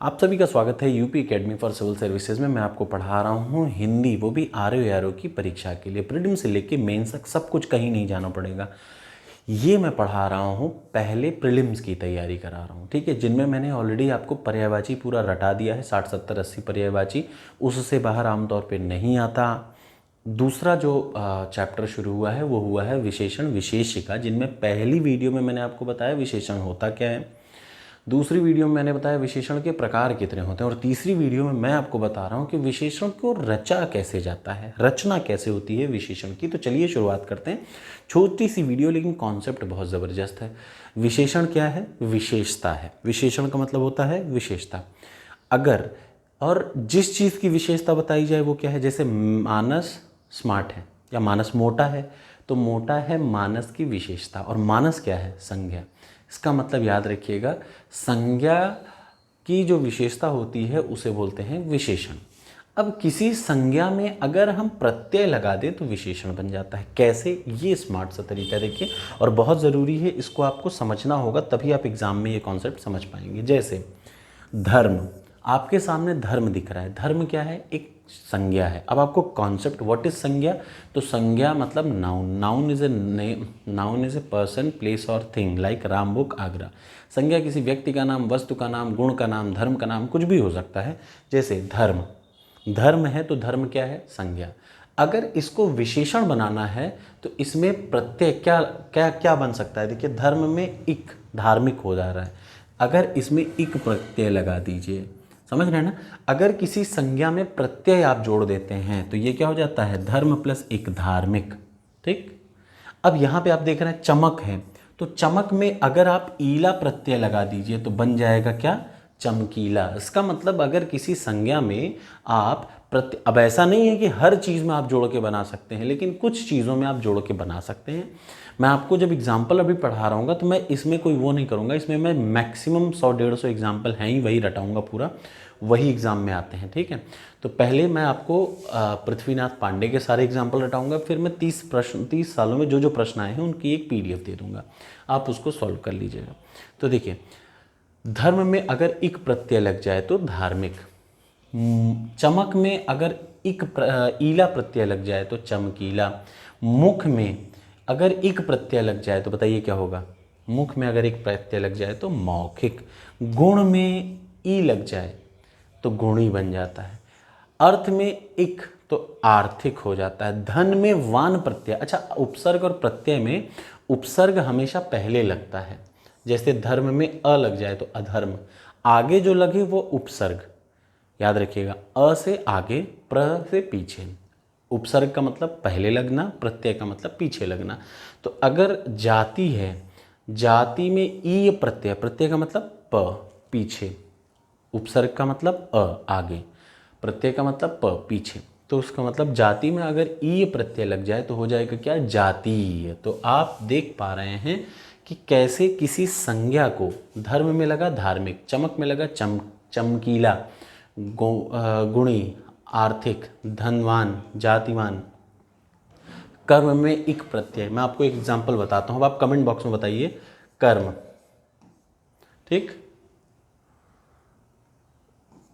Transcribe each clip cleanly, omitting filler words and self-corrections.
आप सभी का स्वागत है UP academy for civil services में। मैं आपको पढ़ा रहा हूँ हिंदी, वो भी आरओ की परीक्षा के लिए। प्रीलिम से लेके मेंस तक सब कुछ कहीं नहीं जाना पड़ेगा। ये मैं पढ़ा रहा हूँ, पहले प्रीलिम्स की तैयारी करा रहा हूँ, ठीक है, जिनमें मैंने ऑलरेडी आपको पर्यायवाची पूरा रटा दिया है, 60 70 80 पर्यायवाची, उससे बाहर आमतौर पर नहीं आता। दूसरा जो चैप्टर शुरू हुआ है वो हुआ है विशेषण विशेषिका, जिनमें पहली वीडियो में मैंने आपको बताया विशेषण होता क्या है, दूसरी वीडियो में मैंने बताया विशेषण के प्रकार कितने होते हैं, और तीसरी वीडियो में मैं आपको बता रहा हूँ कि विशेषण को रचा कैसे जाता है, रचना कैसे होती है विशेषण की। तो चलिए शुरुआत करते हैं। छोटी सी वीडियो लेकिन कॉन्सेप्ट बहुत ज़बरदस्त है। विशेषण क्या है? विशेषता है। विशेषण का मतलब होता है विशेषता। अगर और जिस चीज़ की विशेषता बताई जाए वो क्या है, जैसे मानस स्मार्ट है या मानस मोटा है, तो मोटा है मानस की विशेषता, और मानस क्या है? संज्ञा। इसका मतलब याद रखिएगा, संज्ञा की जो विशेषता होती है उसे बोलते हैं विशेषण। अब किसी संज्ञा में अगर हम प्रत्यय लगा दें तो विशेषण बन जाता है। कैसे? ये स्मार्ट सा तरीका देखिए, और बहुत ज़रूरी है, इसको आपको समझना होगा, तभी आप एग्जाम में ये कॉन्सेप्ट समझ पाएंगे। जैसे धर्म, आपके सामने धर्म दिख रहा है। धर्म क्या है? एक संज्ञा है। अब आपको कॉन्सेप्ट, व्हाट इज संज्ञा? तो संज्ञा मतलब noun. Noun is a person, place और thing, like Ram book Agra. संज्ञा किसी व्यक्ति का नाम, वस्तु का नाम, गुण का नाम, धर्म का नाम, कुछ भी हो सकता है। जैसे धर्म, धर्म है तो धर्म क्या है? संज्ञा। अगर इसको विशेषण बनाना है तो इसमें प्रत्यय क्या क्या क्या बन सकता है? देखिए, धर्म में इक, धार्मिक हो जा रहा है, अगर इसमें इक प्रत्यय लगा दीजिए, समझ रहे हैं ना। अगर किसी संज्ञा में प्रत्यय आप जोड़ देते हैं तो ये क्या हो जाता है? धर्म प्लस एक, धार्मिक। ठीक। अब यहाँ पे आप देख रहे हैं चमक है, तो चमक में अगर आप ईला प्रत्यय लगा दीजिए तो बन जाएगा क्या? चमकीला। इसका मतलब अगर किसी संज्ञा में आप प्रत्यय, अब ऐसा नहीं है कि हर चीज़ में आप जोड़ के बना सकते हैं, लेकिन कुछ चीज़ों में आप जोड़ के बना सकते हैं। मैं आपको जब एग्जाम्पल अभी पढ़ा रहा हूँ तो मैं इसमें कोई वो नहीं करूँगा, इसमें मैं मैक्सिमम 100-150 एग्जाम्पल हैं ही, वही रटाऊँगा पूरा, वही एग्ज़ाम में आते हैं। ठीक है, तो पहले मैं आपको पृथ्वीनाथ पांडे के सारे एग्जाम्पल रटाऊँगा, फिर मैं 30 सालों में जो प्रश्न आए हैं उनकी एक PDF दे दूँगा, आप उसको सॉल्व कर लीजिएगा। तो देखिए, धर्म में अगर इक प्रत्यय लग जाए तो धार्मिक, चमक में अगर ईला प्रत्यय लग जाए तो चमकीला, मुख में अगर इक प्रत्यय लग जाए तो बताइए क्या होगा? मुख में अगर एक प्रत्यय लग जाए तो मौखिक, गुण में ई लग जाए तो गुणी बन जाता है, अर्थ में इक तो आर्थिक हो जाता है, धन में वान प्रत्यय। अच्छा, उपसर्ग और प्रत्यय में उपसर्ग हमेशा पहले लगता है, जैसे धर्म में अ लग जाए तो अधर्म, आगे जो लगे वो उपसर्ग, याद रखिएगा, अ से आगे, प्र से पीछे। उपसर्ग का मतलब पहले लगना, प्रत्यय का मतलब पीछे लगना। तो अगर जाति है, जाति में ई प्रत्यय, प्रत्यय का मतलब प, पीछे, उपसर्ग का मतलब अ, आगे, प्रत्यय का मतलब प, पीछे, तो उसका मतलब जाति में अगर ई प्रत्यय लग जाए तो हो जाएगा क्या? जातीय। तो आप देख पा रहे हैं कि कैसे किसी संज्ञा को, धर्म में लगा धार्मिक, चमक में लगा चमकीला, गुणी, आर्थिक, धनवान, जातिवान, कर्म में इक प्रत्यय। मैं आपको एक एग्जांपल बताता हूँ, अब आप कमेंट बॉक्स में बताइए कर्म। ठीक,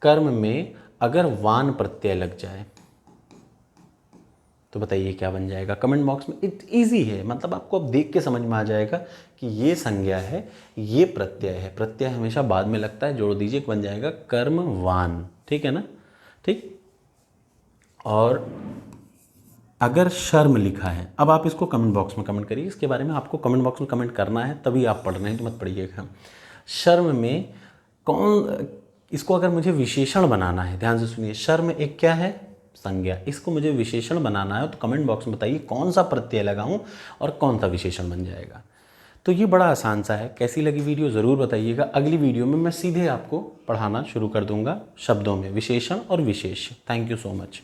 कर्म में अगर वान प्रत्यय लग जाए तो बताइए क्या बन जाएगा? कमेंट बॉक्स में। इजी है, मतलब आपको अब देख के समझ में आ जाएगा कि ये संज्ञा है, ये प्रत्यय है। प्रत्यय हमेशा बाद में लगता है, जोड़ दीजिए, बन जाएगा कर्मवान। ठीक है ना? ठीक। और अगर शर्म लिखा है, अब आप इसको कमेंट बॉक्स में कमेंट करिए, इसके बारे में आपको कमेंट बॉक्स में कमेंट करना है, तभी आप पढ़ रहे हैं तो मत पढ़िएगा। शर्म में कौन, इसको अगर मुझे विशेषण बनाना है, ध्यान से सुनिए, शर्म एक क्या है? संज्ञा। इसको मुझे विशेषण बनाना है तो कमेंट बॉक्स में बताइए कौन सा प्रत्यय लगाऊं और कौन सा विशेषण बन जाएगा। तो ये बड़ा आसान सा है। कैसी लगी वीडियो ज़रूर बताइएगा। अगली वीडियो में मैं सीधे आपको पढ़ाना शुरू कर दूंगा शब्दों में, विशेषण और विशेष। Thank you so much.